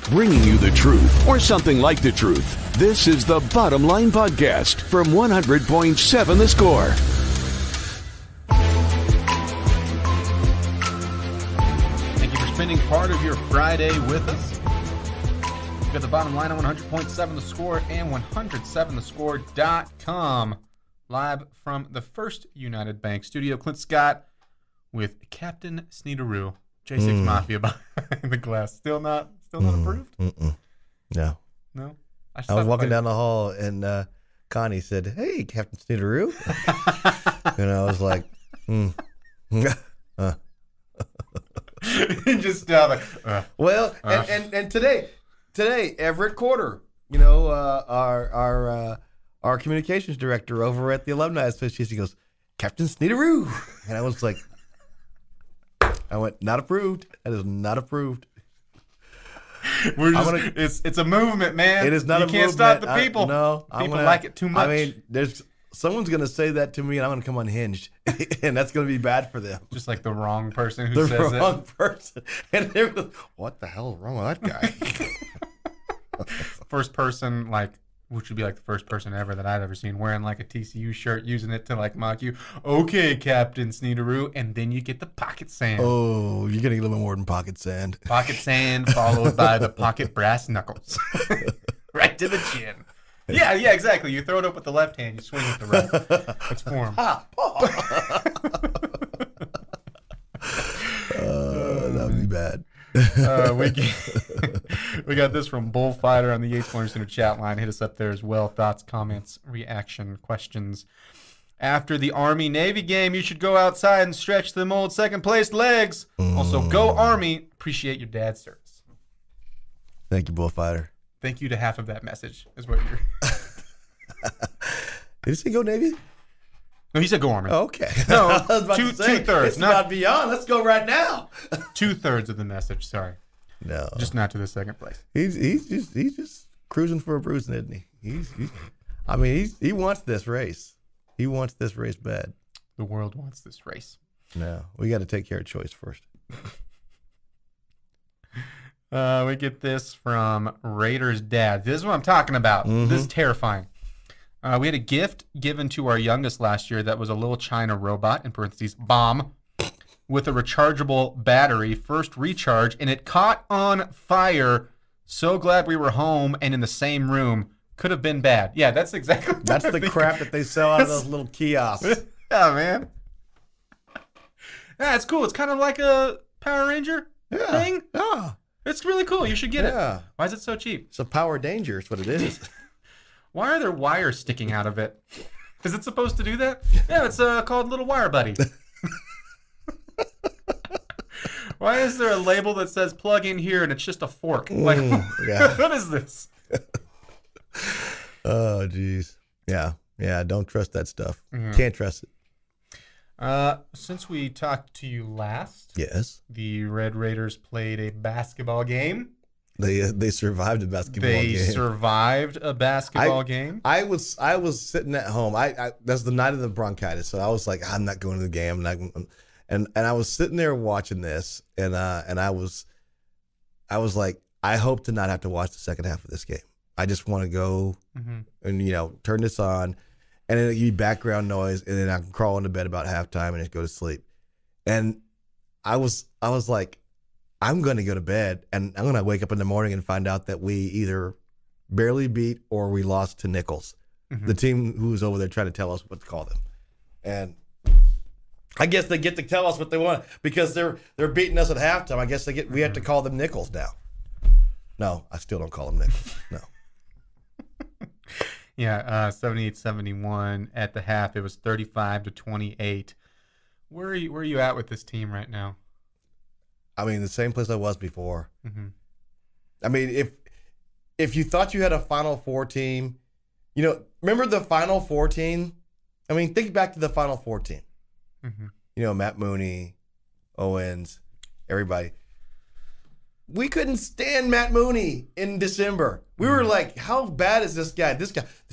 bringing you the truth, or something like the truth. This is the Bottom Line Podcast from 100.7 The Score. Thank you for spending part of your Friday with us. We've got the Bottom Line on 100.7 The Score and 107thescore.com. Live from the First United Bank studio, Clint Scott with Captain Sneadaroo. J6 Mafia behind the glass. Still not approved? No. No? I was walking down the hall and Connie said, "Hey, Captain Sneadaroo." And I was like, Just Well, and today, Everett Corder, you know, our communications director over at the Alumni Association, he goes, "Captain Sneadaroo." And I was like, I went, "Not approved. That is not approved." It's a movement, man. It is not a movement. You can't stop the people. People like it too much. I mean, someone's going to say that to me, and I'm going to come unhinged, and that's going to be bad for them. Just like the wrong person who says it. The wrong person. And they're like, what the hell is wrong with that guy? First person, which would be like the first person ever that I've ever seen wearing like a TCU shirt, using it to like mock you. Okay, Captain Sneadaroo, and then you get the pocket sand. Oh, you're getting a little bit more than pocket sand. Pocket sand followed by the pocket brass knuckles. Right to the chin. Yeah, exactly. You throw it up with the left hand, you swing with the right. It's form. That would be bad. We got this from Bullfighter on the Yates Florence Center chat line. Hit us up there as well. Thoughts, comments, reaction, questions. After the Army-Navy game, you should go outside and stretch them old second-place legs. Also, go Army. Appreciate your dad's service. Thank you, Bullfighter. Thank you to half of that message is what you're... Did he say go Navy? No, he said go Army. Oh, okay. No, two-thirds. It's not beyond. Let's go right now. 2/3 of the message, sorry. No. Just not to the second place. He's just cruising for a bruising, isn't he? He wants this race. He wants this race bad. The world wants this race. No, we got to take care of choice first. We get this from Raiders' dad. This is what I'm talking about. This is terrifying. We had a gift given to our youngest last year that was a little China robot, in parentheses, bomb, with a rechargeable battery, first recharge, and it caught on fire. So glad we were home and in the same room. Could have been bad. Yeah, that's exactly what That's the crap that they sell out of those little kiosks. Yeah, man. Yeah, it's cool. It's kind of like a Power Ranger thing. Yeah. It's really cool. You should get it. Why is it so cheap? It's a Power Danger is what it is. Why are there wires sticking out of it? Is it supposed to do that? Yeah, it's called Little Wire Buddy. Why is there a label that says plug in here and it's just a fork? What is this? Oh, geez. Yeah. Don't trust that stuff. Can't trust it. Since we talked to you last, yes, the Red Raiders played a basketball game. They survived a basketball game. They survived a basketball game. I was sitting at home. That's the night of the bronchitis, so I was like, I'm not going to the game. And I was sitting there watching this, and I was like, I hope to not have to watch the second half of this game. I just want to go and turn this on, and it'll be background noise, and then I can crawl into bed about halftime and just go to sleep. And I was like, I'm going to go to bed, and I'm going to wake up in the morning and find out that we either barely beat or we lost to Nichols, the team who was over there trying to tell us what to call them. And I guess they get to tell us what they want because they're beating us at halftime. I guess we have to call them Nichols now. No, I still don't call them Nichols. No. Yeah, 78-71 at the half. It was 35-28. Where are you at with this team right now? I mean, the same place I was before. I mean, if you thought you had a Final Four team, remember the Final Four team? I mean, think back to the Final Four team. Matt Mooney, Owens, everybody. We couldn't stand Matt Mooney in December. We were like, how bad is this guy? This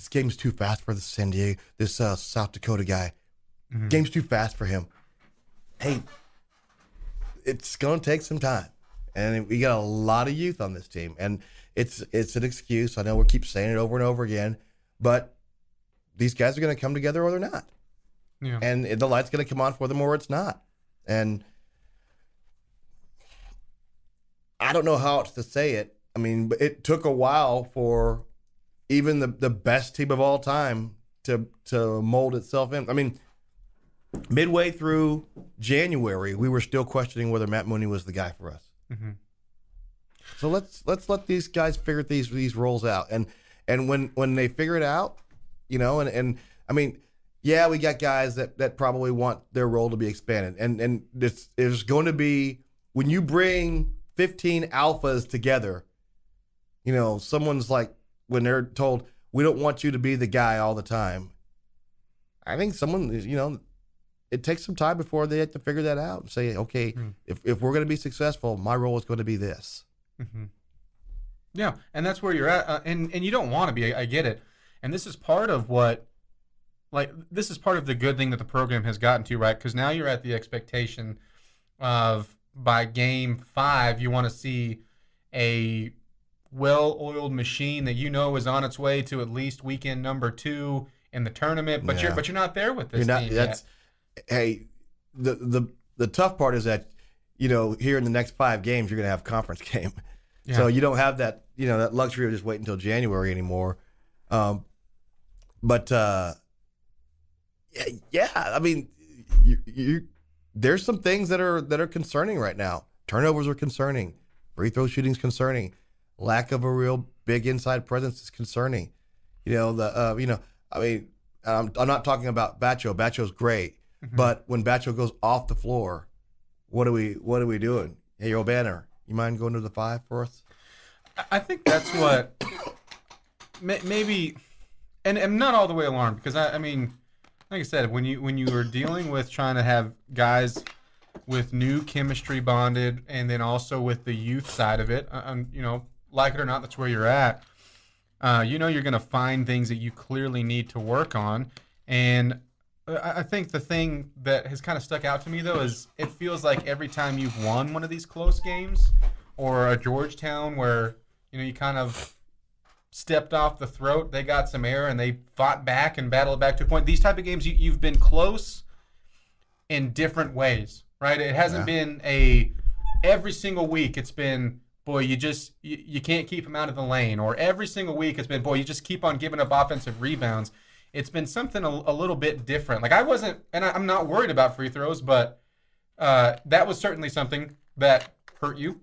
game's too fast for this South Dakota guy. Game's too fast for him. Hey, it's going to take some time. And we got a lot of youth on this team. And it's an excuse. I know we keep saying it over and over again, but these guys are going to come together or they're not. Yeah. And the light's going to come on for them or it's not. And I don't know how else to say it. I mean, it took a while for even the best team of all time to mold itself in. I mean, midway through January, we were still questioning whether Matt Mooney was the guy for us. Mm-hmm. So let's let these guys figure these roles out. And when they figure it out, you know, and I mean, yeah, we got guys that probably want their role to be expanded. And there's going to be, when you bring 15 alphas together, you know, someone's like, when they're told, we don't want you to be the guy all the time. I think someone, you know, it takes some time before they have to figure that out and say, okay, if we're going to be successful, my role is going to be this. Mm-hmm. Yeah, and that's where you're at. And you don't want to be, I get it. And this is part of this is part of the good thing that the program has gotten to, right? Because now you're at the expectation of, by game 5, you want to see a well-oiled machine that you know is on its way to at least weekend number 2 in the tournament, but you're not there with this team yet. Hey, the tough part is that, you know, here in the next 5 games you're going to have conference game, so you don't have that, you know, that luxury of just waiting until January anymore. But I mean, there's some things that are concerning right now. Turnovers are concerning. Free throw shooting is concerning. Lack of a real big inside presence is concerning. You know, I mean, I'm not talking about Batcho. Batcho's great, but when Batcho goes off the floor, what are we doing? Hey, yo, Banner, you mind going to the 5 for us? I think that's what maybe, and I'm not all the way alarmed, because I mean, like I said, when you are dealing with trying to have guys with new chemistry bonded, and then also with the youth side of it, you know, like it or not, that's where you're at. You know, you're going to find things that you clearly need to work on. And I think the thing that has kind of stuck out to me, though, is it feels like every time you've won one of these close games, or a Georgetown where, you know, you kind of stepped off the throat, they got some air and they fought back and battled back to a point. These type of games, you've been close in different ways, right? It hasn't been every single week it's been, boy, you can't keep him out of the lane. Or every single week it's been, boy, you just keep on giving up offensive rebounds. It's been something a little bit different. Like, I wasn't, and I'm not worried about free throws, but that was certainly something that hurt you.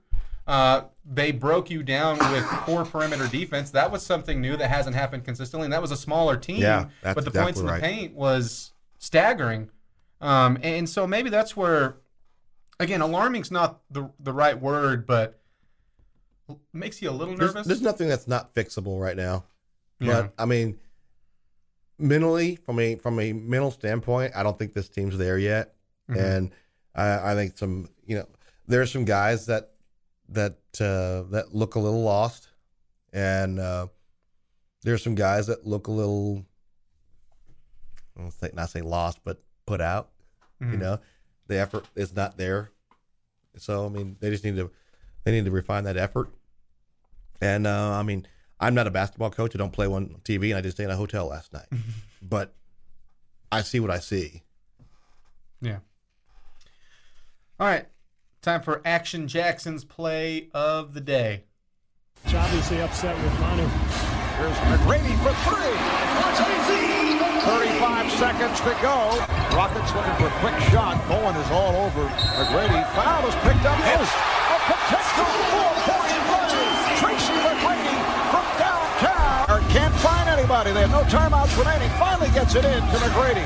They broke you down with poor perimeter defense. That was something new that hasn't happened consistently, and that was a smaller team. Yeah, but the points in the paint was staggering. And so maybe that's where, again, alarming's not the right word, but makes you a little nervous. There's nothing that's not fixable right now. Yeah. But I mean, mentally, from a mental standpoint, I don't think this team's there yet. Mm-hmm. And I think there's some guys that look a little lost, and there's some guys that look a little, not say lost, but put out. Mm-hmm. You know, the effort is not there. So I mean, they just need to refine that effort. And I mean, I'm not a basketball coach. I don't play one on TV, and I just stayed in a hotel last night. But I see what I see. Yeah. All right. Time for Action Jackson's play of the day. It's obviously upset with Manu. Here's McGrady for 3. 35 seconds to go. Rockets looking for a quick shot. Bowen is all over McGrady. Foul is picked up. It's a potential 4-point play. Tracy McGrady from downtown. Can't find anybody. They have no timeouts remaining. Finally gets it in to McGrady.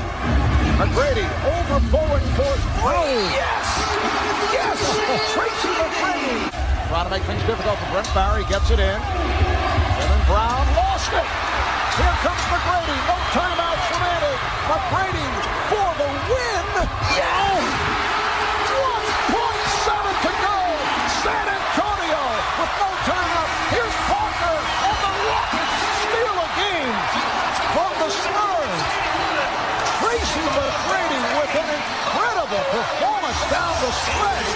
McGrady over Bowen for 3. Yes! Yes! Tracy McGrady. Trying to make things difficult for Brent Barry. Gets it in. And then Brown lost it. Here comes McGrady. No timeouts remaining. McGrady for the win. Yes! 1.7 to go. San Antonio with no timeout. Here's Parker, and the Rockets steal a game from the Spurs. Tracy McGrady with an incredible performance down the stretch,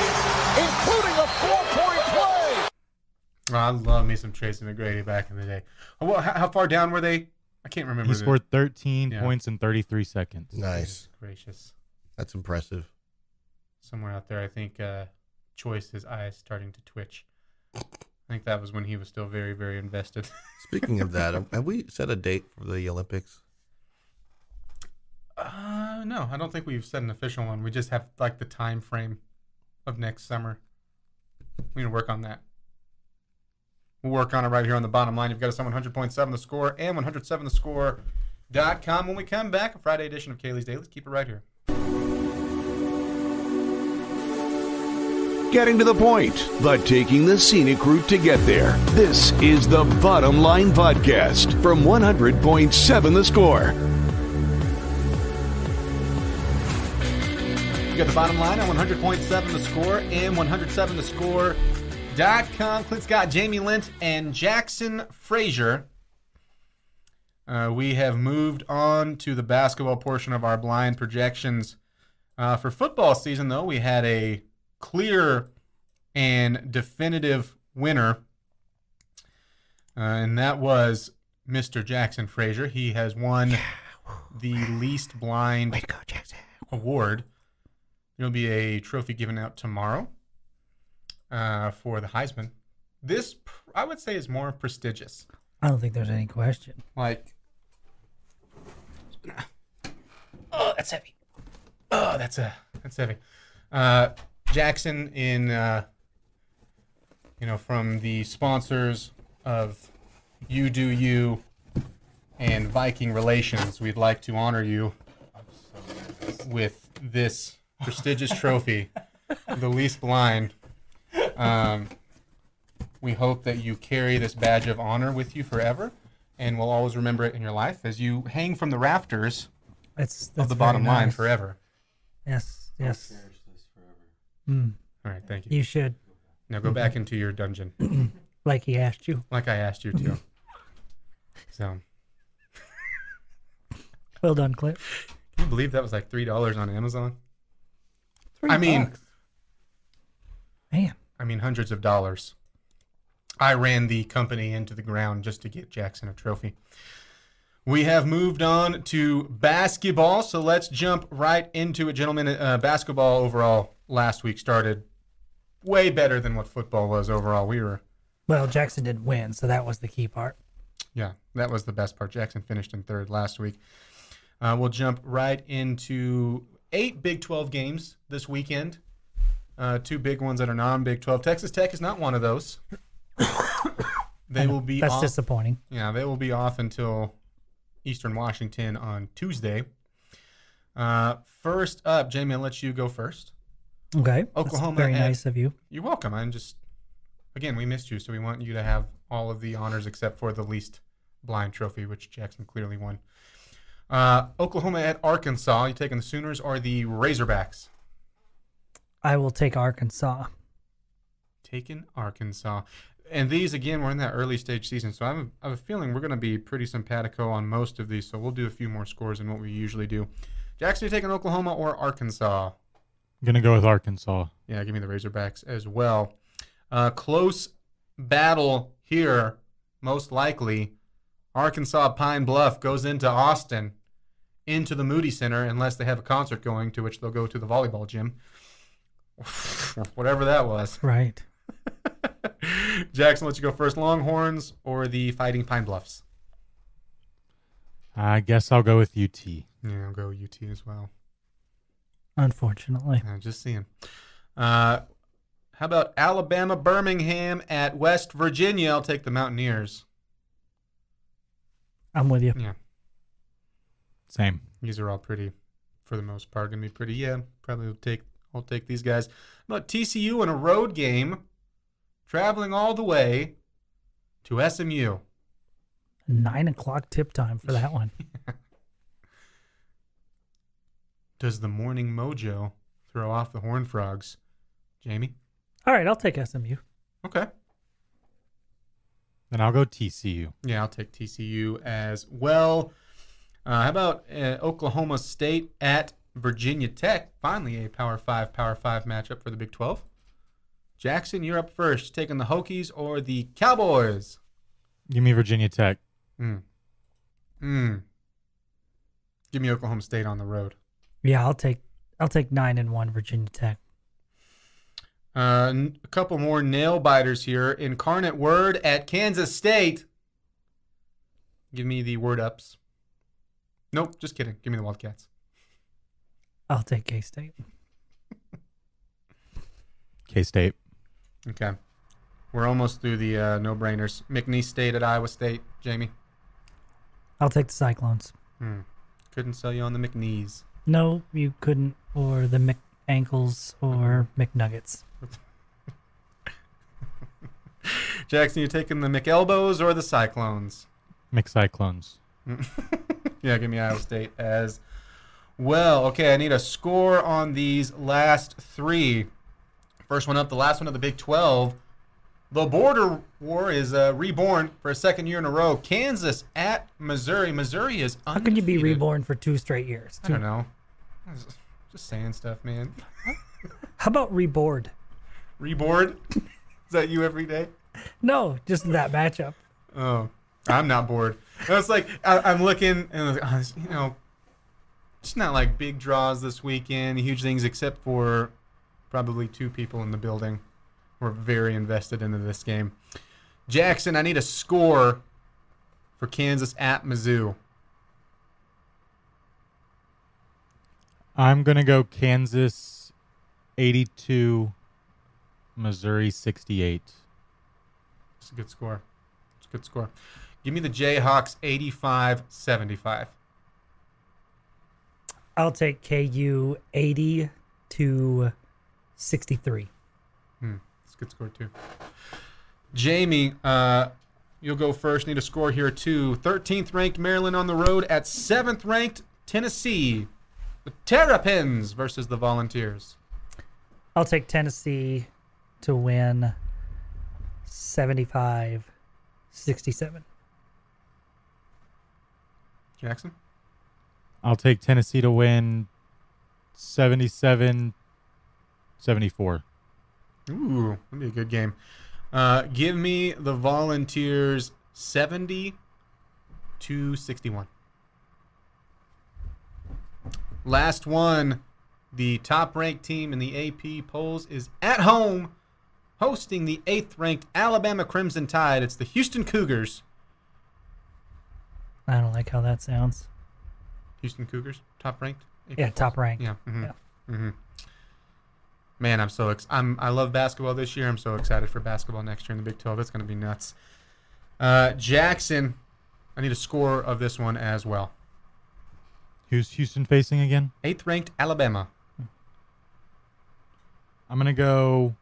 including a 4-point play. Oh, I love me some Tracy McGrady back in the day. Well, how far down were they? I can't remember. He scored 13 points in 33 seconds. Nice. Gracious. That's impressive. Somewhere out there, I think Choice, his eyes starting to twitch. I think that was when he was still very, very invested. Speaking of that, have we set a date for the Olympics? No, I don't think we've set an official one. We just have like the time frame of next summer. We need to work on that. We'll work on it right here on the bottom line. You've got us on 100.7 The Score and 107thescore.com. When we come back, a Friday edition of Kaylee's Daily. Let's keep it right here. Getting to the point, but taking the scenic route to get there. This is the Bottom Line Podcast from 100.7 The Score. You got the bottom line on 100.7 The Score and 107thescore.com. Clint Scott, Jamie Lent, and Jackson Frazier. We have moved on to the basketball portion of our blind projections. For football season, though, we had a clear and definitive winner, and that was Mr. Jackson Frazier. He has won the least blind award. There'll be a trophy given out tomorrow for the Heisman. This, I would say, is more prestigious. I don't think there's any question. Like, oh, that's heavy. Oh, that's heavy. Jackson, in from the sponsors of You Do You and Viking Relations, we'd like to honor you with this prestigious trophy, the least blind. We hope that you carry this badge of honor with you forever, and we'll always remember it in your life as you hang from the rafters That's of the bottom line nice. forever. Yes. All right, thank you. You should. Now go back into your dungeon, Like he asked you. like I asked you to. So, Well done, Clint. can you believe that was like $3 on Amazon? $3. Man. I mean, hundreds of dollars. I ran the company into the ground just to get Jackson a trophy. We have moved on to basketball, so let's jump right into it, gentlemen. Basketball overall last week started way better than what football was overall. Well, Jackson didn't win, so that was the key part. Yeah, that was the best part. Jackson finished in third last week. We'll jump right into 8 Big 12 games this weekend. 2 big ones that are non-Big 12. Texas Tech is not one of those. They will be That's off. disappointing. Yeah, they will be off until Eastern Washington on Tuesday. First up, Jamie, I'll let you go first. Okay. Oklahoma That's very had- nice of you. You're welcome. Again, we missed you, so we want you to have all of the honors except for the least blind trophy, which Jackson clearly won. Oklahoma at Arkansas. You taking the Sooners or the Razorbacks? I will take Arkansas. Taking Arkansas. And these, again, we're in that early stage season, so I have a feeling we're going to be pretty simpatico on most of these, so we'll do a few more scores than what we usually do. Jackson, you taking Oklahoma or Arkansas? I'm going to go with Arkansas. Yeah, give me the Razorbacks as well. Close battle here, most likely. Arkansas Pine Bluff goes into Austin, into the Moody Center, unless they have a concert going, to which they'll go to the volleyball gym. Whatever that was. Right. Jackson, let you go first. Longhorns or the Fighting Pine Bluffs? I guess I'll go with UT. Yeah, I'll go UT as well. Unfortunately. Just seeing. How about Alabama Birmingham at West Virginia? I'll take the Mountaineers. I'm with you. Yeah, Same. these are all pretty, for the most part, gonna be pretty. Yeah, probably I'll take these guys. How about TCU in a road game, traveling all the way to SMU? 9:00 tip time for that one. Does the Morning Mojo throw off the Horned Frogs? Jamie? All right, I'll take SMU. Okay. Then I'll go TCU. Yeah, I'll take TCU as well. How about Oklahoma State at Virginia Tech? Finally, a Power 5 matchup for the Big 12. Jackson, you're up first. Taking the Hokies or the Cowboys? Give me Virginia Tech. Give me Oklahoma State on the road. Yeah, I'll take 9-1 Virginia Tech. A couple more nail biters here. Incarnate Word at Kansas State. Give me the Word Ups. Nope, just kidding. Give me the Wildcats. I'll take K-State. K-State. Okay. We're almost through the no-brainers. McNeese State at Iowa State. Jamie? I'll take the Cyclones. Couldn't sell you on the McNeese. No, you couldn't. Or the McAnkles or McNuggets. Jackson, you taking the McElbows or the Cyclones? McCyclones. Yeah, give me Iowa State as well. Okay, I need a score on these last three. First one up, the last one of the Big 12. The border war is reborn for a second year in a row. Kansas at Missouri. Missouri is undefeated. How can you be reborn for 2 straight years? I don't know. Just saying stuff, man. How about reboard? Reboard? Is that you every day? No, just that matchup. Oh, I'm not bored. It's like I'm looking and it's not like big draws this weekend, huge things, except for probably 2 people in the building who are very invested into this game. Jackson, I need a score for Kansas at Mizzou. I'm going to go Kansas 82, Missouri 68. It's a good score. It's a good score. Give me the Jayhawks 85-75. I'll take KU 80-63. It's a good score, too. Jamie, you'll go first. Need a score here, too. 13th ranked Maryland on the road at 7th ranked Tennessee. The Terrapins versus the Volunteers. I'll take Tennessee to win 75-67. Jackson? I'll take Tennessee to win 77-74. Ooh, that'd be a good game. Give me the Volunteers 70-61. Last one. The top-ranked team in the AP polls is at home, hosting the 8th-ranked Alabama Crimson Tide. It's the Houston Cougars. I don't like how that sounds. Houston Cougars, top-ranked? Yeah, top rank. Yeah. Yeah. Man, I love basketball this year. I'm so excited for basketball next year in the Big 12. It's going to be nuts. Jackson, I need a score of this one as well. Who's Houston facing again? 8th-ranked Alabama. I'm going to go...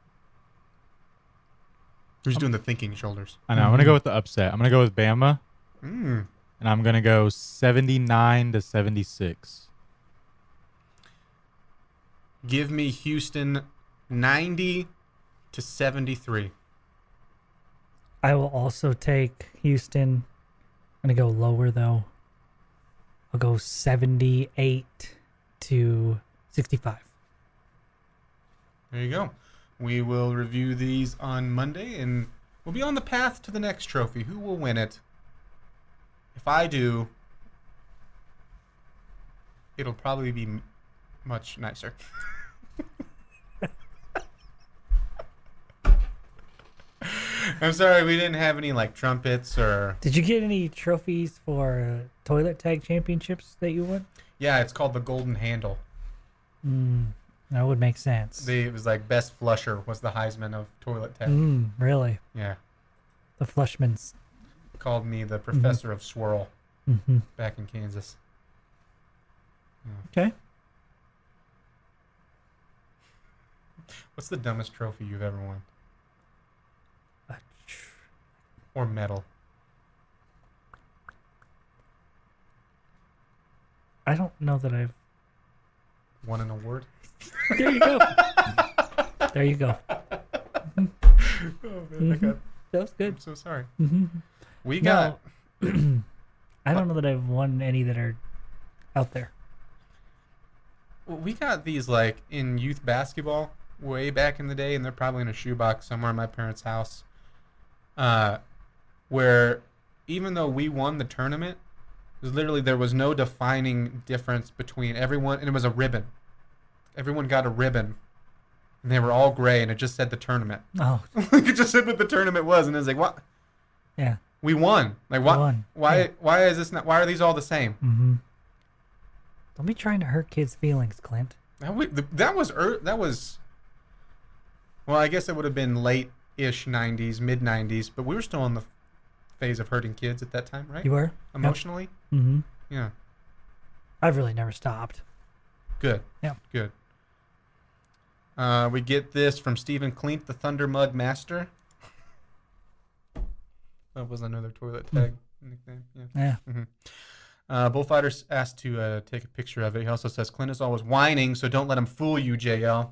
Who's doing the thinking shoulders? I know. I'm going to go with the upset. I'm going to go with Bama. Mm. And I'm going to go 79-76. Give me Houston 90-73. I will also take Houston. I'm going to go lower, though. I'll go 78-65. There you go. We will review these on Monday, and we'll be on the path to the next trophy. Who will win it? If I do, it'll probably be much nicer. I'm sorry we didn't have any like trumpets or... Did you get any trophies for toilet tag championships that you won? Yeah, it's called the Golden Handle. That would make sense. It was like best flusher was the Heisman of toilet tag. Really? Yeah. The Flushmans. Called me the professor of swirl back in Kansas. Okay. What's the dumbest trophy you've ever won? Or medal? I don't know that I've... Won an award? There you go. There you go. Oh, man, That was good. I'm so sorry. Mm-hmm. We got... I don't know that I've won any that are out there. Well, we got these like in youth basketball. way back in the day, and they're probably in a shoebox somewhere in my parents' house, where even though we won the tournament, there was no defining difference between everyone, and it was a ribbon. Everyone got a ribbon, and they were all gray, and it just said the tournament. Oh. It just said what the tournament was, and it was like, what? Yeah. We won. Like, what? Won. Why? Yeah. Why is this not? Why are these all the same? Mm-hmm. Don't be trying to hurt kids' feelings, Clint. That was. Well, I guess it would have been late-ish 90s, mid-90s, but we were still in the phase of hurting kids at that time, right? You were? Emotionally? Yep. Mm-hmm. Yeah. I've really never stopped. Good. Yeah. Good. We get this from Stephen Clint, the Thunder Mug Master. That was another toilet tag nickname. Yeah. Yeah. Mm-hmm. Bullfighters asked to take a picture of it. He also says, Clint is always whining, so don't let him fool you, JL.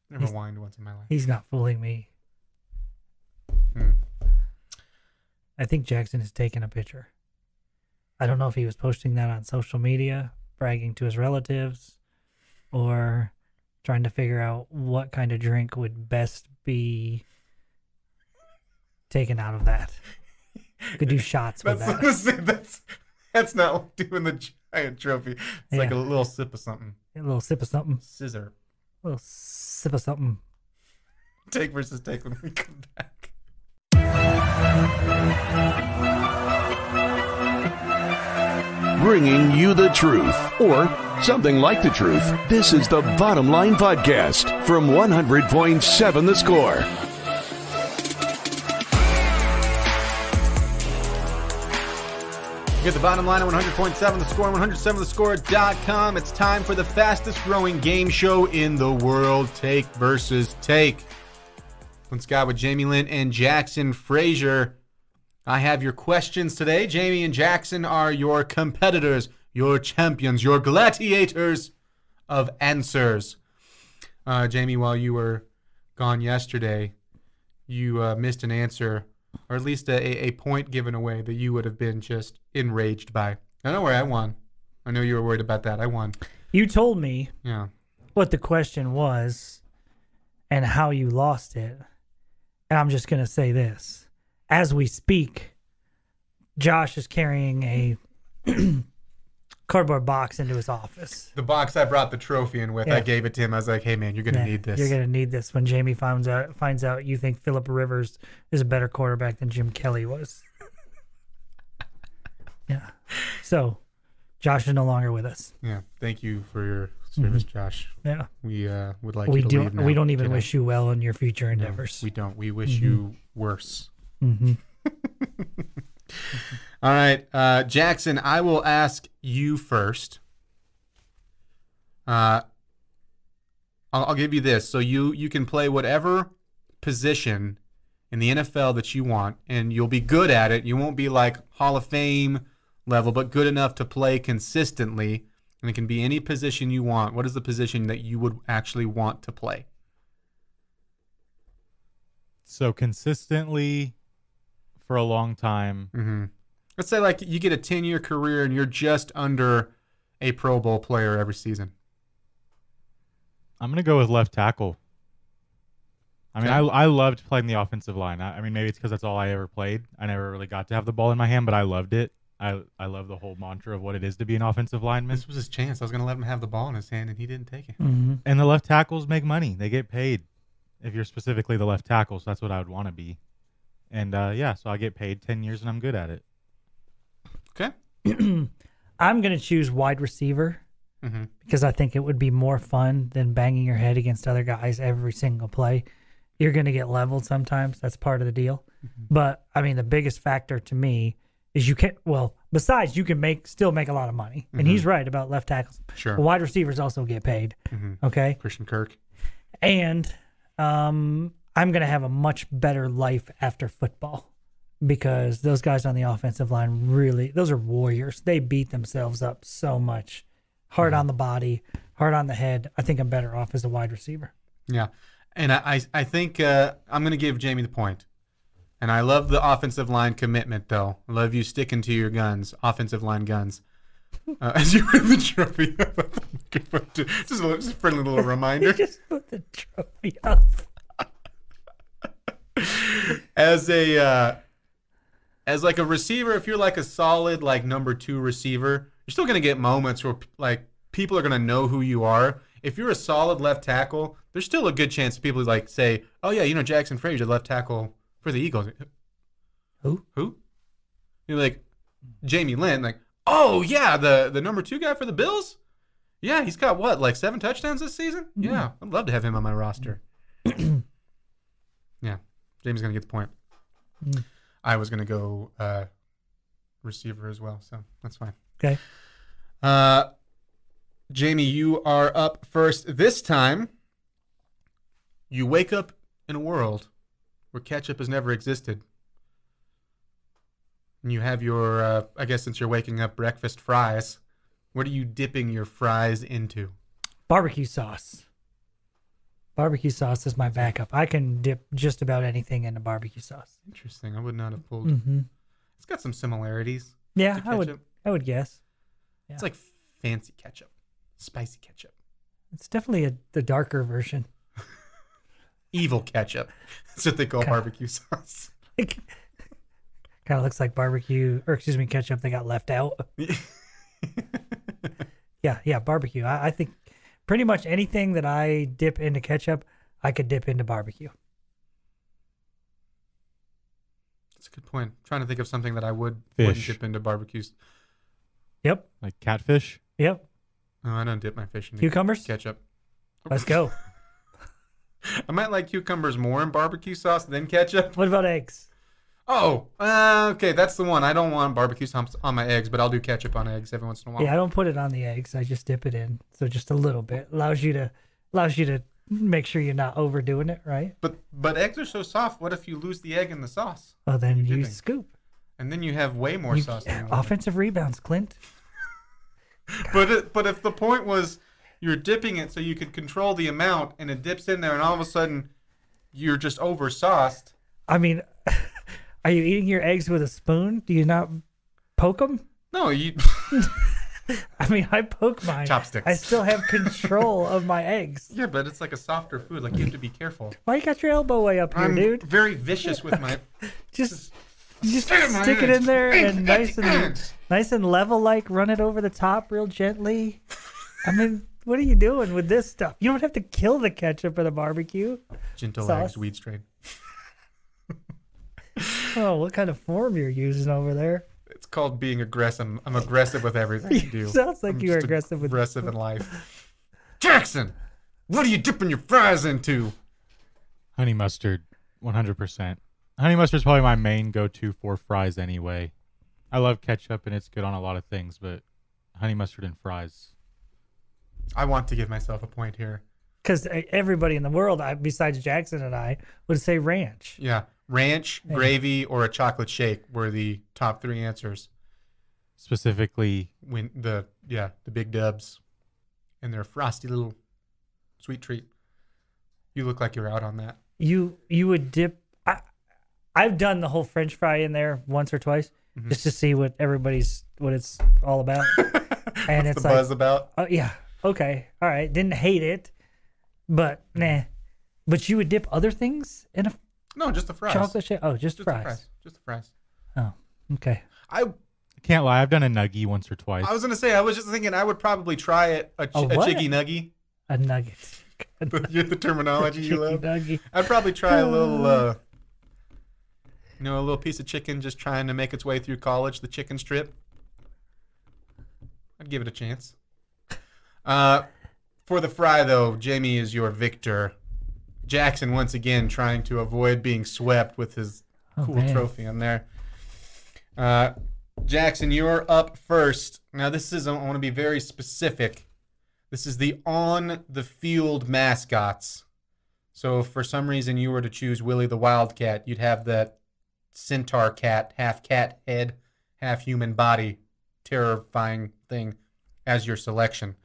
Never whined once in my life. He's not fooling me. I think Jackson has taken a picture. I don't know if he was posting that on social media, bragging to his relatives, or trying to figure out what kind of drink would best be taken out of that. Could do shots with that. That's not like doing the giant trophy. It's like a little sip of something. A little sip of something. Scissor. A little sip of something. Take versus take when we come back. Bringing you the truth, or something like the truth. This is the Bottom Line Podcast from 100.7 The Score. You get the Bottom Line at 100.7 The Score, 107thescore.com. It's time for the fastest growing game show in the world, Take versus Take. Clint Scott with Jamie Lynn and Jackson Frazier. I have your questions today. Jamie and Jackson are your competitors, your champions, your gladiators of answers. Jamie, while you were gone yesterday, you missed an answer, or at least a point given away that you would have been just enraged by. I know where I won. I know you were worried about that. I won. You told me Yeah. what the question was and how you lost it. And I'm just going to say this. As we speak, Josh is carrying a cardboard box into his office. The box I brought the trophy in with, Yeah. I gave it to him. I was like, hey, man, you're going to need this. You're going to need this when Jamie finds out you think Phillip Rivers is a better quarterback than Jim Kelly was. Yeah. So, Josh is no longer with us. Yeah. Thank you for your service, Josh. Yeah. We would like you to leave now. We don't even Today. wish you well in your future endeavors. We don't. We wish you worse. Mm-hmm. All right, Jackson, I will ask you first. I'll give you this. So you can play whatever position in the NFL that you want, and you'll be good at it. You won't be like Hall of Fame level, but good enough to play consistently, and it can be any position you want. What is the position that you would actually want to play? So consistently for a long time. Mm-hmm. Let's say like you get a 10-year career and you're just under a Pro Bowl player every season. I'm going to go with left tackle. I mean, I loved playing the offensive line. I mean, maybe it's because that's all I ever played. I never really got to have the ball in my hand, but I loved it. I love the whole mantra of what it is to be an offensive lineman. This was his chance. I was going to let him have the ball in his hand, and he didn't take it. Mm-hmm. And the left tackles make money. They get paid if you're specifically the left tackle, so that's what I would want to be. And, so I get paid 10 years, and I'm good at it. Okay. I'm going to choose wide receiver because I think it would be more fun than banging your head against other guys every single play. You're going to get leveled sometimes. That's part of the deal. But, I mean, the biggest factor to me is besides you can still make a lot of money. And he's right about left tackles. Sure. But wide receivers also get paid. Okay? Christian Kirk. And I'm going to have a much better life after football because those guys on the offensive line those are warriors. They beat themselves up so much. Hard on the body, hard on the head. I think I'm better off as a wide receiver. Yeah. And I think I'm going to give Jamie the point. And I love the offensive line commitment, though. I love you sticking to your guns, offensive line guns. As you win the trophy. Just a friendly little reminder. You just put the trophy up. As like a receiver, if you're like a solid like number 2 receiver, you're still gonna get moments where like people are gonna know who you are. If you're a solid left tackle, there's still a good chance people like say, "Oh yeah, you know Jackson Frazier, left tackle for the Eagles." Who? You're like Jamie Lynn, like, "Oh yeah, the number 2 guy for the Bills. Yeah, he's got what, like 7 touchdowns this season? Mm-hmm. Yeah, I'd love to have him on my roster." Yeah, Jamie's gonna get the point. Mm. I was gonna go receiver as well, so that's fine. Okay. Jamie, you are up first this time. You wake up in a world where ketchup has never existed. And you have your, I guess since you're waking up, breakfast fries. What are you dipping your fries into? Barbecue sauce. Barbecue sauce is my backup. I can dip just about anything into barbecue sauce. Interesting. I would not have pulled. Mm-hmm. It's got some similarities. Yeah, I would guess. Yeah. It's like fancy ketchup, spicy ketchup. It's definitely the darker version. Evil ketchup. That's what they call barbecue sauce. Kind of looks like ketchup that got left out. Yeah, barbecue. I think pretty much anything that I dip into ketchup, I could dip into barbecue. That's a good point. I'm trying to think of something that I wouldn't dip into barbecues. Yep. Like catfish? Yep. No, I don't dip my fish in cucumbers? Ketchup. Let's go. I might like cucumbers more in barbecue sauce than ketchup. What about eggs? Oh, okay, that's the one. I don't want barbecue sauce on my eggs, but I'll do ketchup on eggs every once in a while. Yeah, I don't put it on the eggs. I just dip it in, so just a little bit allows you to make sure you're not overdoing it, right? But eggs are so soft. What if you lose the egg in the sauce? Oh, then you scoop, and then you have way more sauce. Offensive rebounds, Clint. But if the point was you're dipping it so you could control the amount, and it dips in there, and all of a sudden you're just over sauced. I mean. Are you eating your eggs with a spoon? Do you not poke them? No, you. I mean, I poke mine. Chopsticks. I still have control of my eggs. Yeah, but it's like a softer food. Like you have to be careful. Why you got your elbow way up here, dude? I'm very vicious with my. just stick it in there and nice and level, like run it over the top real gently. I mean, what are you doing with this stuff? You don't have to kill the ketchup for the barbecue. Gentle sauce. eggs, weed strain. Oh, what kind of form you're using over there? It's called being aggressive. I'm aggressive with everything I do. Sounds like you're aggressive in life. Jackson, what are you dipping your fries into? Honey mustard, 100%. Honey mustard is probably my main go-to for fries anyway. I love ketchup and it's good on a lot of things, but honey mustard and fries. I want to give myself a point here. Because everybody in the world, besides Jackson and I, would say ranch. Yeah. Ranch, gravy, or a chocolate shake were the top 3 answers. Specifically, when the big dubs and their frosty little sweet treat. You look like you're out on that. You would dip. I've done the whole French fry in there once or twice just to see what it's all about. And it's the buzz about. Oh yeah, okay, all right. Didn't hate it, but nah. But you would dip other things in a. No, just the fries. Chocolate shake? Oh, just fries. Just the fries. Oh, okay. I can't lie. I've done a nugget once or twice. I was going to say, I was just thinking I would probably try it, a jiggy nugget. A nugget. The terminology you love. Nugget. I'd probably try a little, a little piece of chicken just trying to make its way through college, the chicken strip. I'd give it a chance. For the fry, though, Jamie is your victor. Jackson once again trying to avoid being swept with his cool trophy in there. Jackson, you're up first. Now I want to be very specific. This is the on-the-field mascots. So if for some reason you were to choose Willie the Wildcat, you'd have that centaur cat head, half human body, terrifying thing as your selection.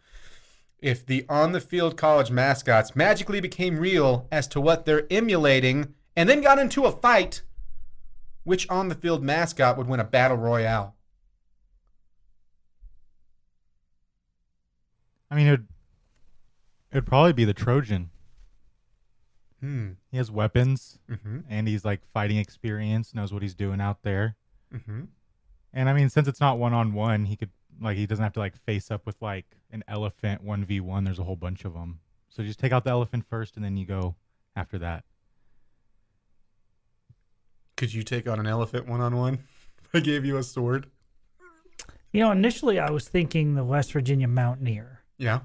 If the on-the-field college mascots magically became real as to what they're emulating and then got into a fight, which on-the-field mascot would win a battle royale? I mean, it'd probably be the Trojan. He has weapons, and he's like fighting experience, knows what he's doing out there. And I mean, since it's not 1-on-1, he doesn't have to like face up with like an elephant 1v1. There's a whole bunch of them. So just take out the elephant first, and then you go after that. Could you take on an elephant 1-on-1? If I gave you a sword? Initially I was thinking the West Virginia Mountaineer. Yeah.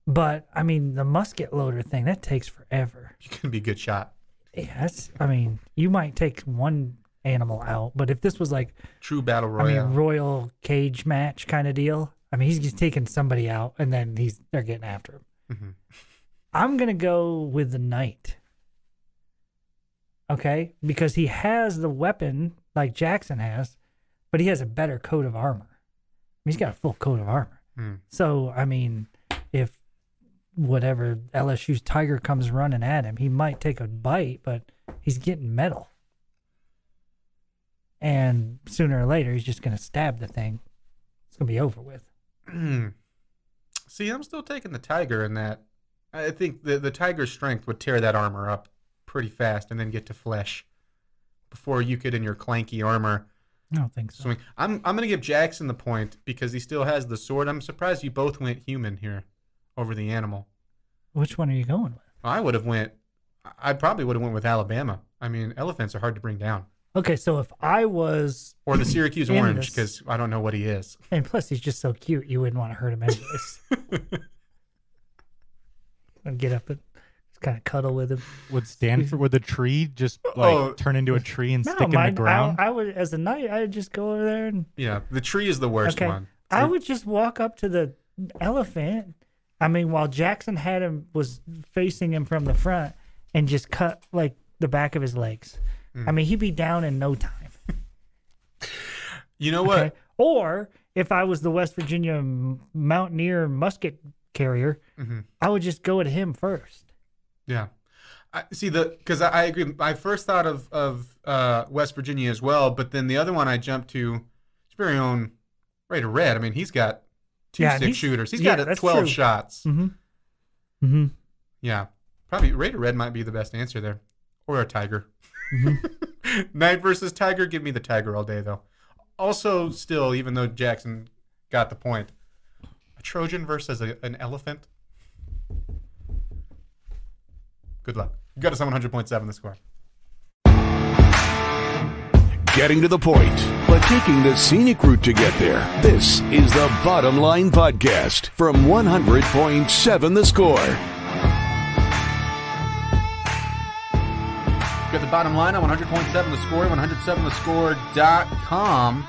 But, I mean, the musket loader thing, that takes forever. You can be a good shot. Yes. I mean, you might take one animal out, but if this was like... True battle royale. Royal cage match kind of deal. I mean, he's just taking somebody out, and then they're getting after him. I'm going to go with the knight. Okay? Because he has the weapon like Jackson has, but he has a better coat of armor. He's got a full coat of armor. So, I mean, if whatever LSU's Tiger comes running at him, he might take a bite, but he's getting metal. And sooner or later, he's just going to stab the thing. It's going to be over with. See, I'm still taking the Tiger in that. I think the Tiger's strength would tear that armor up pretty fast and then get to flesh before you could, in your clanky armor, I don't think so. swing. I'm going to give Jackson the point because he still has the sword. I'm surprised you both went human here over the animal. Which one are you going with? I probably would have went with Alabama. I mean, elephants are hard to bring down. Okay, so if I was... Or the Syracuse in Orange, this- because I don't know what he is. And plus, he's just so cute, you wouldn't want to hurt him anyways. I'd get up and just kind of cuddle with him. Would the tree just like turn into a tree and stick in the ground? I would, as a knight, I would just go over there and... Yeah, the tree is the worst one. I would just walk up to the elephant. I mean, while Jackson was facing him from the front, and just cut like the back of his legs. I mean, he'd be down in no time. You know what? Okay? Or if I was the West Virginia Mountaineer musket carrier, I would just go at him first. Yeah. Because I agree. I first thought of West Virginia as well, but then the other one I jumped to his very own Raider Red. I mean, he's got two stick shooters. He's got 12 shots. Yeah. Probably Raider Red might be the best answer there. Or a Tiger. Knight versus Tiger. Give me the Tiger all day, though. Also, still, even though Jackson got the point, a Trojan versus an elephant. Good luck. You got us on 100.7 the score. Getting to the point, but taking the scenic route to get there. This is the Bottom Line Podcast from 100.7 the score. Got the bottom line on 100.7 the score, 107thescore.com.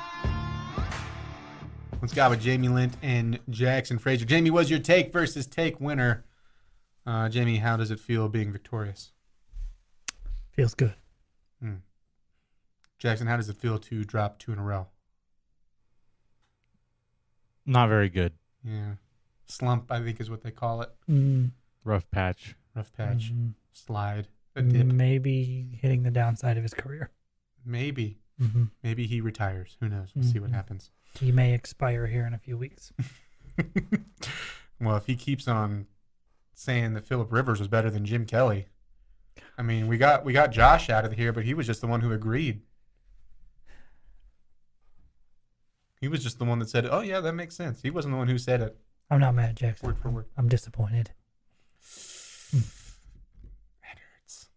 Let's go with Jamie Lent and Jackson Frazier. Jamie, was your take versus take winner? Jamie, how does it feel being victorious? Feels good. Jackson, how does it feel to drop 2 in a row? Not very good. Yeah. Slump, I think is what they call it. Rough patch. Rough patch. Slide. A dip. Maybe hitting the downside of his career. Maybe. Maybe he retires. Who knows? We'll see what happens. He may expire here in a few weeks. Well, if he keeps on saying that Phillip Rivers was better than Jim Kelly, I mean, we got Josh out of here, but he was just the one who agreed. He was just the one that said, "Oh yeah, that makes sense." He wasn't the one who said it. I'm not mad at Jackson. Word for word. I'm disappointed. That hurts.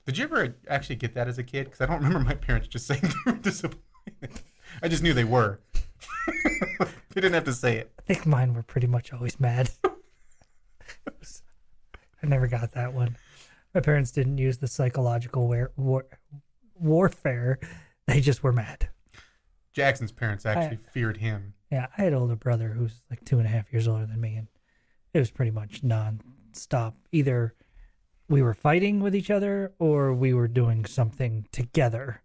Did you ever actually get that as a kid? Because I don't remember my parents just saying they were disappointed. I just knew they were. They didn't have to say it. I think mine were pretty much always mad. I never got that one. My parents didn't use the psychological warfare. They just were mad. Jackson's parents actually feared him. Yeah, I had an older brother who's like 2.5 years older than me, and it was pretty much non-stop. Either we were fighting with each other or we were doing something together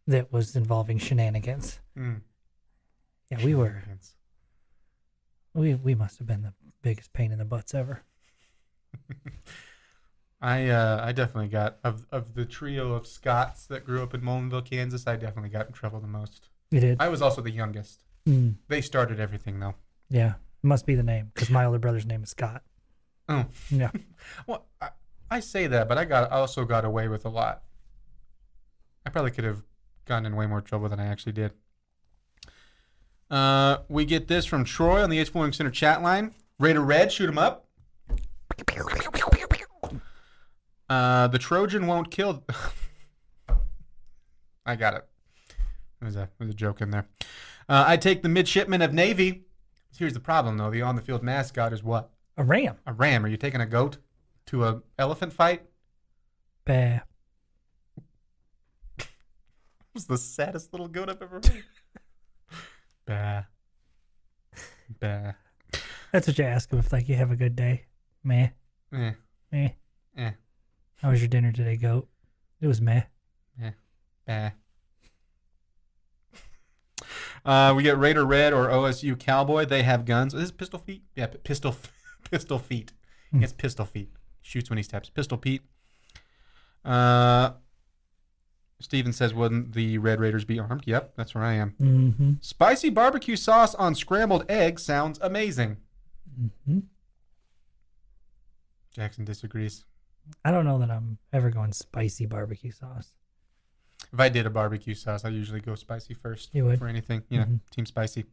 that was involving shenanigans. Yeah, we were. We must have been the biggest pain in the butts ever. I definitely got of the trio of Scotts that grew up in Molinville, Kansas. I definitely got in trouble the most. You did. I was also the youngest. They started everything though. Yeah, Must be the name, because my older brother's name is Scott. Oh. Yeah. Well, I say that, but I also got away with a lot. I probably could have gotten in way more trouble than I actually did. We get this from Troy on the H Flooring Center chat line. Raider Red, shoot him up. The Trojan won't kill. I got it. There's a joke in there. I take the midshipman of Navy. Here's the problem, though. The on-the-field mascot is what? A ram. A ram. Are you taking a goat to an elephant fight? Bah. Was the saddest little goat I've ever heard. Bah. Bah. That's what you ask them if like you have a good day. Meh. Eh. Meh. Eh. How was your dinner today, goat? It was meh. Eh. Bah. We get Raider Red or OSU Cowboy. They have guns. Is this Pistol Feet? Yeah, Pistol Feet. It's Pistol Feet. Shoots when he steps. Pistol Pete. Steven says, wouldn't the Red Raiders be armed? Yep, that's where I am. Mm-hmm. Spicy barbecue sauce on scrambled eggs sounds amazing. Mm-hmm. Jackson disagrees. I don't know that I'm ever going spicy barbecue sauce. If I did a barbecue sauce, I usually go spicy first. You would? For anything. Yeah, Team Spicy.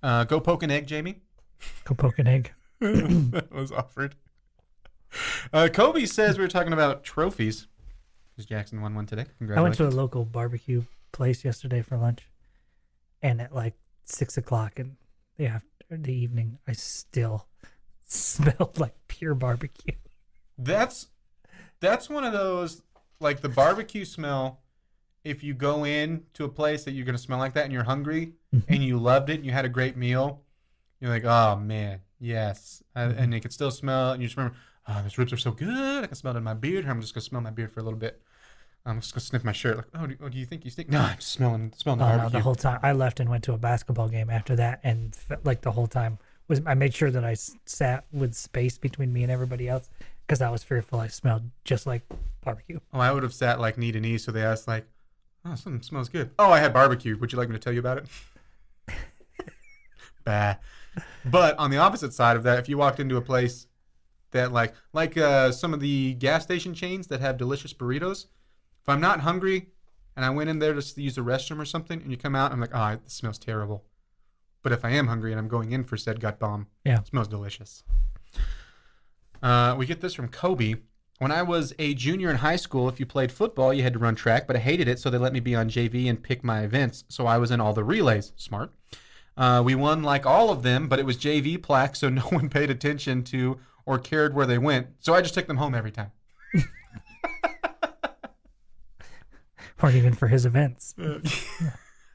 Go poke an egg, Jamie. Go poke an egg. That was offered. Kobe says we were talking about trophies. Because Jackson won one today. I went to a Congratulations. local barbecue place yesterday for lunch. And at like 6 o'clock in the evening, I still smelled like pure barbecue. That's one of those, like the barbecue smell. If you go in to a place that you're going to smell like that and you're hungry and you loved it and you had a great meal, you're like, oh, man, yes. And you can still smell it. And you just remember, oh, those ribs are so good. I can smell it in my beard. I'm just going to smell my beard for a little bit. I'm just going to sniff my shirt. Like, oh, do you think you stink? No, I'm just smelling the barbecue. No, the whole time. I left and went to a basketball game after that. And like the whole time, I made sure that I sat with space between me and everybody else because I was fearful I smelled just like barbecue. Oh, I would have sat like knee to knee. So they asked like, oh, something smells good. Oh, I had barbecue. Would you like me to tell you about it? Bah. But on the opposite side of that, if you walked into a place that like some of the gas station chains that have delicious burritos, if I'm not hungry and I went in there just to use the restroom or something and you come out, I'm like, oh, this smells terrible. But if I am hungry and I'm going in for said gut bomb, yeah, it smells delicious. We get this from Kobe. When I was a junior in high school, if you played football, you had to run track, but I hated it, so they let me be on JV and pick my events. So I was in all the relays. Smart. We won like all of them, but it was JV plaques, so no one paid attention to or cared where they went. So I just took them home every time. Or even for his events.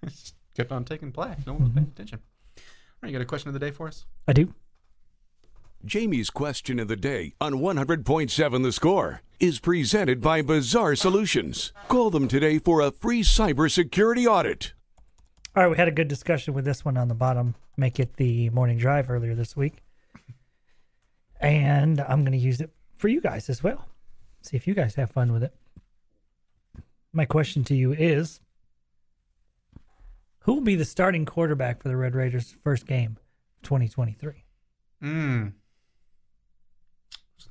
Just kept on taking plaques. No one was paying attention. All right, you got a question of the day for us? I do. Jamie's question of the day on 100.7 The Score is presented by Bizarre Solutions. Call them today for a free cybersecurity audit. All right, we had a good discussion with this one on the bottom. Make it the morning drive earlier this week. And I'm going to use it for you guys as well. See if you guys have fun with it. My question to you is, who will be the starting quarterback for the Red Raiders' first game of 2023? It's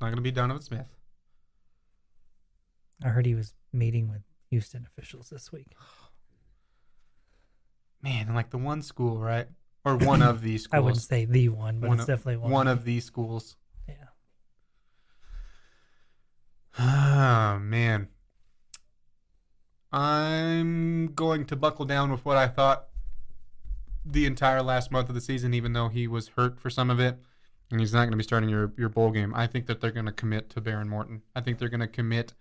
not going to be Donovan Smith. I heard he was meeting with Houston officials this week. Man, like the one school, right? Or one of these schools. I wouldn't say the one, but it's definitely one. One of these schools. Yeah. Oh, man. I'm going to buckle down with what I thought the entire last month of the season, even though he was hurt for some of it, and he's not going to be starting your bowl game. I think that they're going to commit to Baron Morton. I think they're going to commit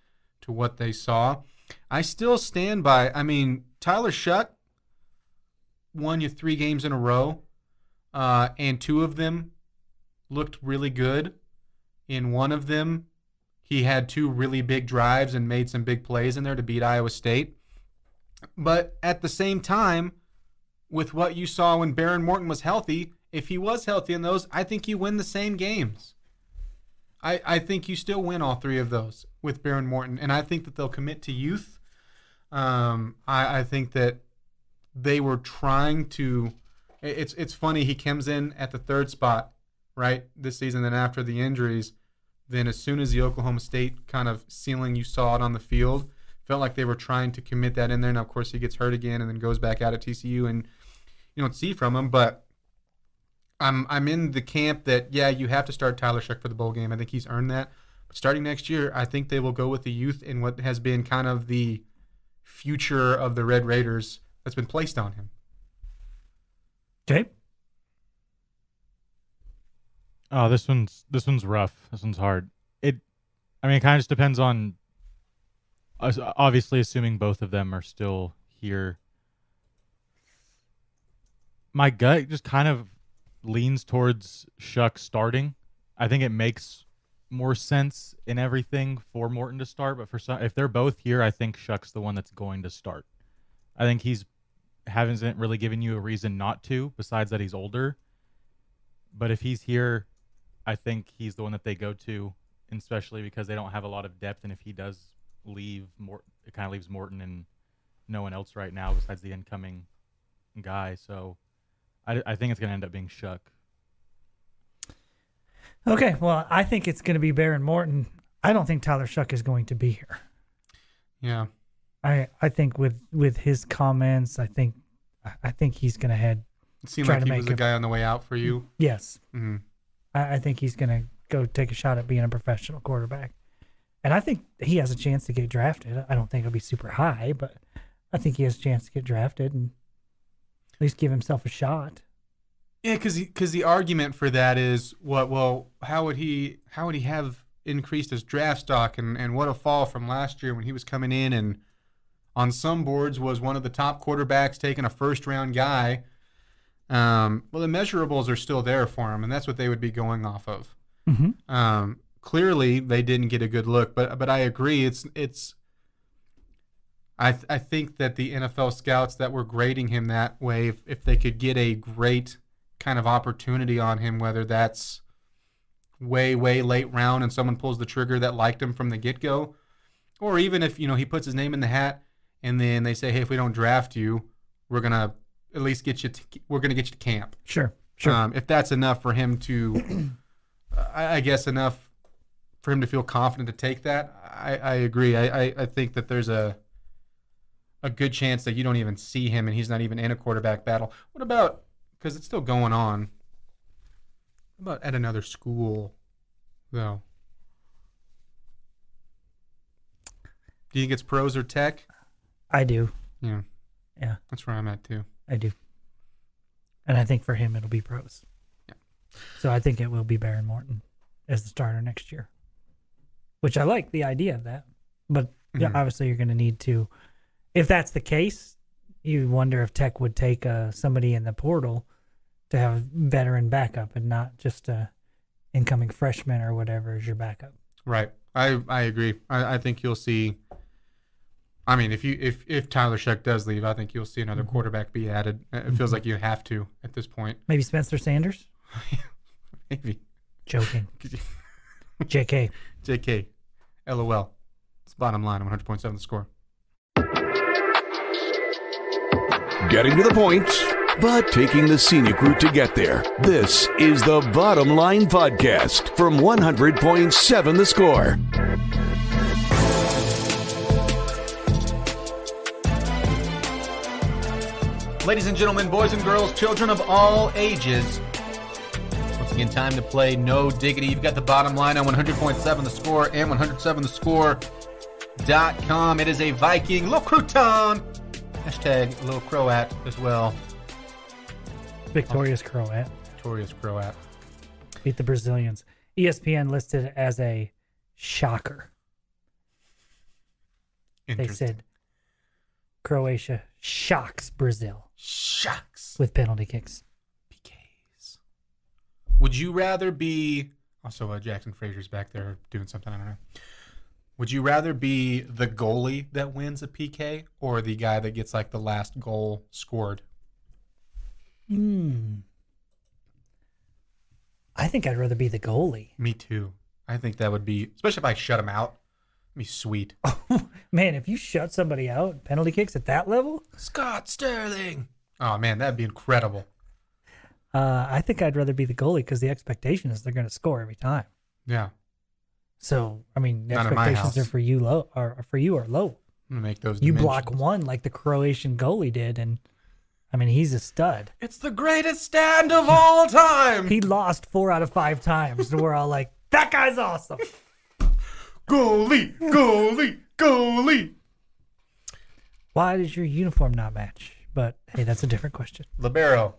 to what they saw. I still stand by, Tyler Shuck won you 3 games in a row, and 2 of them looked really good. In one of them, he had 2 really big drives and made some big plays in there to beat Iowa State. But at the same time, with what you saw when Baron Morton was healthy, if he was healthy in those, I think you win the same games. I think you still win all 3 of those with Baron Morton, and I think that they'll commit to youth. I think that they were trying to. It's funny, he comes in at the 3rd spot right, this season. Then after the injuries, then as soon as the Oklahoma State kind of ceiling, you saw it on the field, felt like they were trying to commit that in there. Now, of course, he gets hurt again and then goes back out at TCU, and you don't see from him. But I'm in the camp that, yeah, you have to start Tyler Shuck for the bowl game. I think he's earned that. But starting next year, I think they will go with the youth in what has been kind of the future of the Red Raiders that's been placed on him. Okay. Oh, this one's rough. This one's hard. It kind of just depends on, obviously, assuming both of them are still here. My gut just kind of leans towards Shuck starting. I think it makes more sense in everything for Morton to start, but if they're both here, I think Shuck's the one that's going to start. I think he's hasn't really given you a reason not to, besides that he's older. But if he's here, I think he's the one that they go to, especially because they don't have a lot of depth. And if he does leave, it kind of leaves Morton and no one else right now besides the incoming guy. So I think it's going to end up being Shuck. Okay, well, I think it's going to be Baron Morton. I don't think Tyler Shuck is going to be here. Yeah. I think with his comments, I think he's going to head. It seemed like he was the guy on the way out for you. Yes. Mm-hmm. I think he's going to go take a shot at being a professional quarterback. And I think he has a chance to get drafted. I don't think it'll be super high, but I think he has a chance to get drafted and at least give himself a shot. Yeah, because the argument for that is how would he have increased his draft stock and what a fall from last year when he was coming in and on some boards was one of the top quarterbacks taking a first-round guy. Well, the measurables are still there for him, and that's what they would be going off of. Mm-hmm. Clearly, they didn't get a good look, but I agree. I think that the NFL scouts that were grading him that way, if they could get a great kind of opportunity on him, whether that's way late round and someone pulls the trigger that liked him from the get-go, or even if he puts his name in the hat and then they say, hey, if we don't draft you, we're gonna at least get you to camp. Sure. If that's enough for him to I guess enough for him to feel confident to take that, I agree. I think that there's a good chance that you don't even see him and he's not even in a quarterback battle. What about, because it's still going on, what about at another school, though? Do you think it's pros or tech? I do. Yeah. Yeah. That's where I'm at, too. I do. And I think for him, it'll be pros. Yeah. So I think it will be Baron Morton as the starter next year, which I like the idea of that. But yeah, obviously you're going to need to, if that's the case, you wonder if Tech would take somebody in the portal to have veteran backup and not just a incoming freshman or whatever as your backup. Right. I agree. I think you'll see. I mean, if Tyler Shuck does leave, I think you'll see another quarterback be added. It feels like you have to at this point. Maybe Spencer Sanders? Maybe. Joking. JK. JK. LOL. It's bottom line. 100.7 The Score. Getting to the point, but taking the scenic route to get there. This is the Bottom Line Podcast from 100.7 The Score. Ladies and gentlemen, boys and girls, children of all ages, once again, time to play No Diggity. You've got the Bottom Line on 100.7 The Score and 107thescore.com. It is a Viking Little Crouton. Hashtag Little Croat as well. Victorious Croat. Victorious Croat. Beat the Brazilians. ESPN listed it as a shocker. They said Croatia shocks Brazil. Shocks. With penalty kicks. PKs. Would you rather be... Also, Jackson Frazier's back there doing something, I don't know. Would you rather be the goalie that wins a PK or the guy that gets like the last goal scored? I think I'd rather be the goalie. Me too. I think that would be, especially if I shut him out, it'd be sweet. Oh, man, if you shut somebody out, penalty kicks at that level? Scott Sterling. Oh, man, that'd be incredible. I think I'd rather be the goalie because the expectation is they're going to score every time. Yeah. So, I mean, the Not in my expectations house. are for you low, or for you are low. I'm gonna make those. You dimensions. block one like the Croatian goalie did, and I mean, he's a stud. It's the greatest stand of all time. He lost 4 out of 5 times, and we're all like, that guy's awesome. Goalie, goalie, goalie. Why does your uniform not match? But hey, that's a different question. Libero.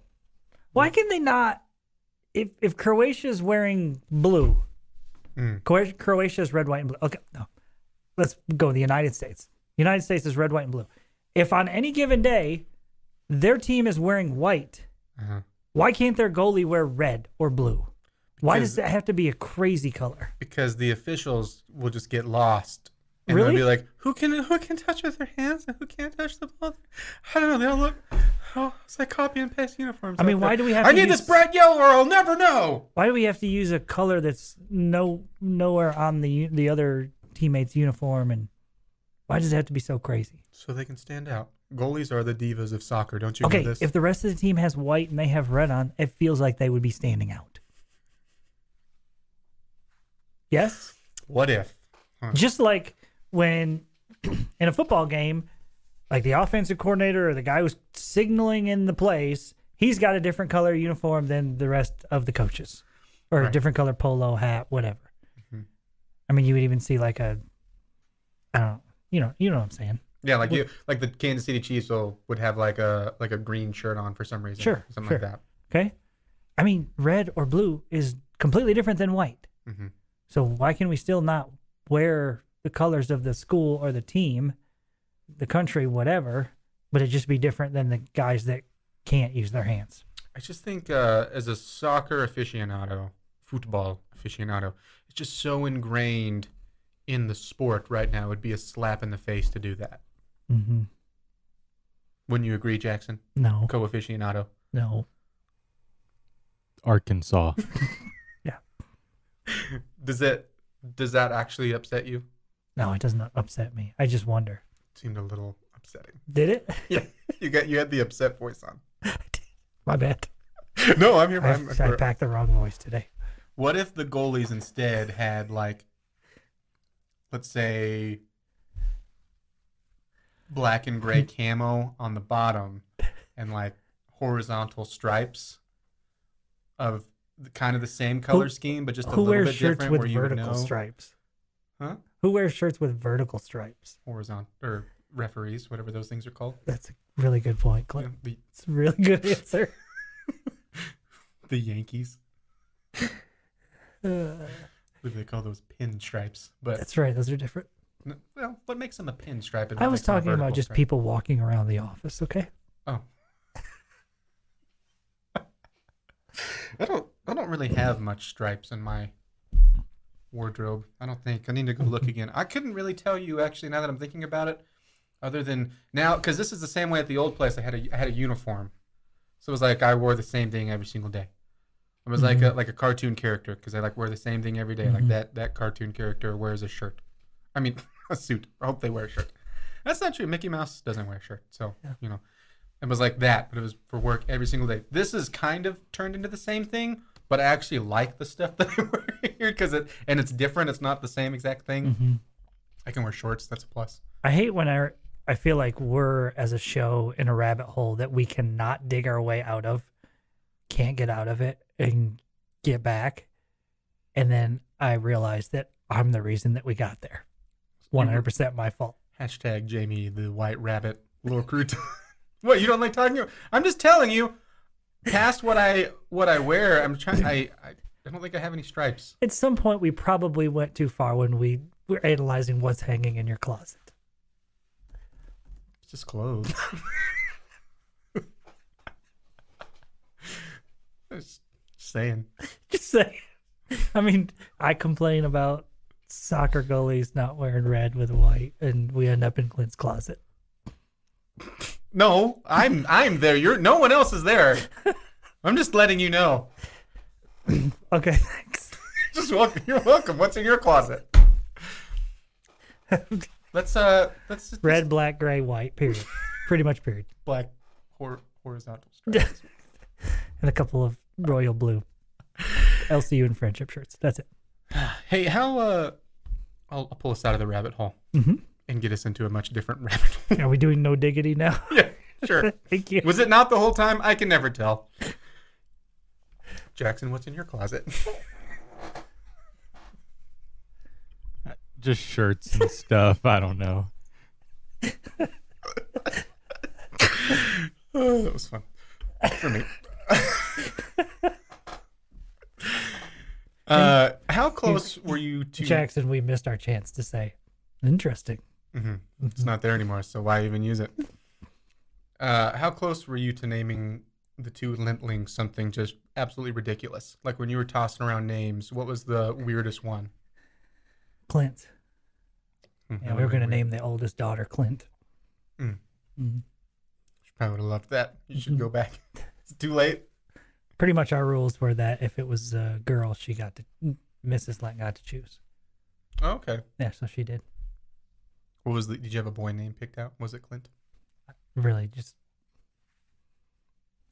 Why can they not? If Croatia's wearing blue, Croatia's red, white, and blue. Okay, no. Let's go the United States. United States is red, white, and blue. If on any given day their team is wearing white, why can't their goalie wear red or blue? Why does that have to be a crazy color? Because the officials will just get lost. And Really? they'll be like, who can touch with their hands and who can't touch the ball? I don't know. They'll look. Oh, it's like copy and paste uniforms. I mean, out why there. do we have I to need use- this bright yellow or I'll never know. Why do we have to use a color that's nowhere on the other teammate's uniform? And why does it have to be so crazy? So they can stand out. Goalies are the divas of soccer. Don't you know Okay, this? if the rest of the team has white and they have red on, it feels like they would be standing out. Yes? What if? Just like when in a football game, like the offensive coordinator or the guy who's signaling in the plays, he's got a different color uniform than the rest of the coaches, or a Right. different color polo hat, whatever. I mean, you would even see like I don't know, you know what I'm saying? Yeah, like the Kansas City Chiefs would have like a green shirt on for some reason. Sure, Something sure. like that. Okay, I mean, red or blue is completely different than white. Mm-hmm. So why can we still not wear the colors of the school or the team, the country, whatever, but it just be different than the guys that can't use their hands? I just think as a soccer aficionado, football aficionado, it's just so ingrained in the sport right now. It would be a slap in the face to do that. Mm-hmm. Wouldn't you agree, Jackson? No, Co-aficionado. no. Arkansas. Yeah. Does that actually upset you? No, it does not upset me. I just wonder. It seemed a little upsetting. Did it? Yeah, you had the upset voice on. My bad. No, I'm here. I packed the wrong voice today. What if the goalies instead had like, let's say, black and gray camo on the bottom and like horizontal stripes of kind of the same color scheme, but just a Who little wears bit shirts different with where you would vertical know. stripes? Huh? Who wears shirts with vertical stripes? Horizontal or referees, whatever those things are called. That's a really good point, You Clint. know, It's a really good answer. the Yankees. Uh, What do they call those pinstripes? But that's right. Those are different. well, what makes them a pinstripe? and I what was makes them a talking about vertical just stripe? people walking around the office, okay? Oh. I don't really have much stripes in my wardrobe. I don't think. I need to go look again. I couldn't really tell you actually now that I'm thinking about it, other than now because this is the same way at the old place. I had a uniform, so it was like I wore the same thing every single day. It was like a cartoon character because I like wear the same thing every day. Like that cartoon character wears a shirt. I mean a suit. I hope they wear a shirt. That's not true. Mickey Mouse doesn't wear a shirt, so you know. It was like that, but it was for work every single day. This is kind of turned into the same thing, but I actually like the stuff that I wear here because it's different. It's not the same exact thing. I can wear shorts. That's a plus. I hate when I feel like we're, as a show, in a rabbit hole that we cannot dig our way out of, can't get out of it, and get back. And then I realize that I'm the reason that we got there. 100% my fault. Hashtag Jamie the White Rabbit. Little crouton. What, you don't like talking about? I'm just telling you, past what I wear, I'm trying. I don't think I have any stripes. At some point, we probably went too far when we were analyzing what's hanging in your closet. It's just clothes. Just saying. Just saying. I mean, I complain about soccer goalies not wearing red with white, and we end up in Clint's closet. No, I'm there. No one else is there. I'm just letting you know. Okay, thanks. You're welcome. What's in your closet? Let's Red, black, gray, white. Period. Pretty much. Period. black horizontal stripes. And a couple of royal blue LCU and friendship shirts. That's it. Hey, how? I'll pull us out of the rabbit hole Mm-hmm. and get us into a much different rabbit hole. Are we doing No Diggity now? Yeah, sure. Thank you. Was it not the whole time? I can never tell. Jackson, what's in your closet? Just shirts and stuff. I don't know. Oh, that was fun for me. How close were you to Jackson, we missed our chance to say. Interesting. It's not there anymore, so why even use it? How close were you to naming the two Lentlings something just absolutely ridiculous? Like when you were tossing around names, what was the weirdest one? Clint. Yeah, we were going to name the oldest daughter Clint. You probably would have loved that. You should go back. It's too late. Pretty much our rules were that if it was a girl, Mrs. Lent got to choose. Oh, okay. Yeah, so she did. Did you have a boy name picked out? Was it Clint? Really,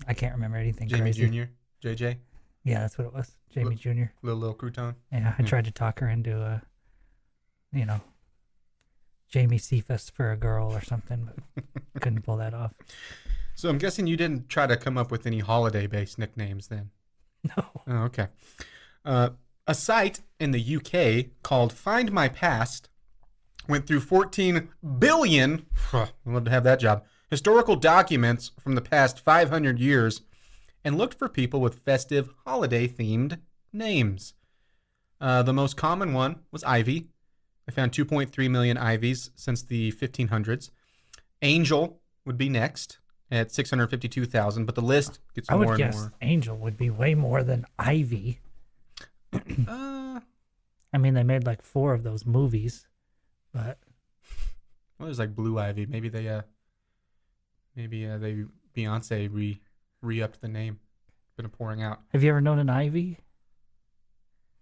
I can't remember anything Jamie crazy. Jr.? JJ? Yeah, that's what it was. Jamie Jr. Little crouton? Yeah, I tried to talk her into Jamie Cephas for a girl or something, but couldn't pull that off. So I'm guessing you didn't try to come up with any holiday-based nicknames then? No. Oh, okay. A site in the UK called Find My Past went through 14 billion, I'd love to have that job, historical documents from the past 500 years and looked for people with festive holiday-themed names. The most common one was Ivy. They found 2.3 million Ivies since the 1500s. Angel would be next at 652,000, but the list gets more and more. I would guess Angel would be way more than Ivy. I mean, they made like 4 of those movies, but well, there's like Blue Ivy. Maybe they Beyonce re-upped the name. Been pouring out. Have you ever known an Ivy?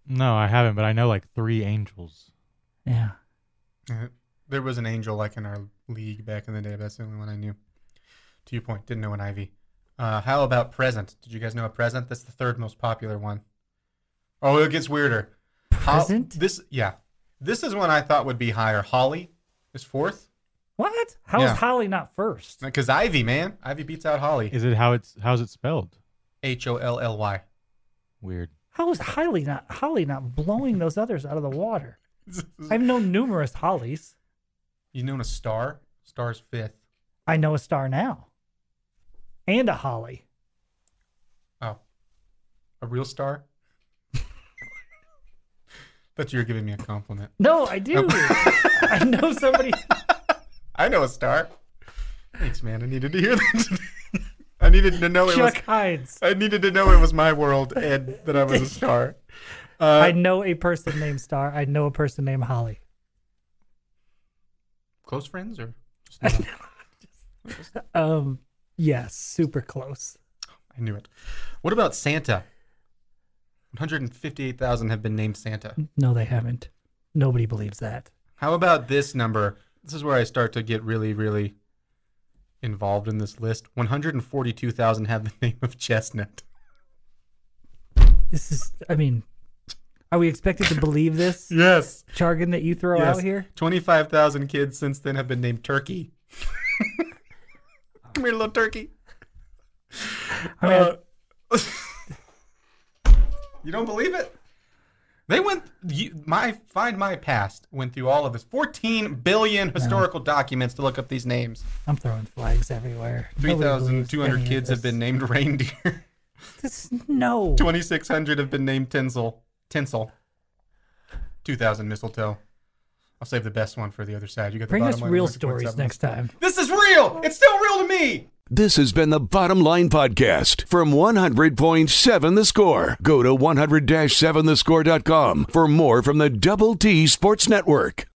No, I haven't, but I know like 3 angels. Yeah. There was an Angel like in our league back in the day. But that's the only one I knew. To your point, didn't know an Ivy. How about Present? Did you guys know a Present? That's the 3rd most popular one. Oh, it gets weirder. Present? This is one I thought would be higher. Holly is 4th. What? How is Holly not first? Because Ivy, man. Ivy beats out Holly. Is it how's it spelled? Holly. Weird. How is Holly not blowing those others out of the water? I've known numerous Hollies. You known a Star? Star's 5th. I know a Star now. And a Holly. Oh. A real star? Thought you were giving me a compliment. No, I do. I know somebody. I know a Star. Thanks, man. I needed to hear that. I needed to know Chuck Hines. I needed to know it was my world and that I was a star. I know a person named Star. I know a person named Holly. Close friends or? Yes, super close. I knew it. What about Santa? 158,000 have been named Santa. No, they haven't. Nobody believes that. How about this number? This is where I start to get really, really involved in this list. 142,000 have the name of Chestnut. Are we expected to believe this? Yes. Jargon that you throw out here? 25,000 kids since then have been named Turkey. Come here, little turkey. You don't believe it? They Find My Past went through all of this. 14 billion historical documents to look up these names. I'm throwing flags everywhere. 3,200 kids have been named reindeer. No. 2,600 have been named tinsel. 2,000 mistletoe. I'll save the best one for the other side. You got the Bring us bottom line, real 100.7. stories next time. This is real. It's still real to me. This has been the Bottom Line Podcast from 100.7 The Score. Go to 100-7thescore.com for more from the Double T Sports Network.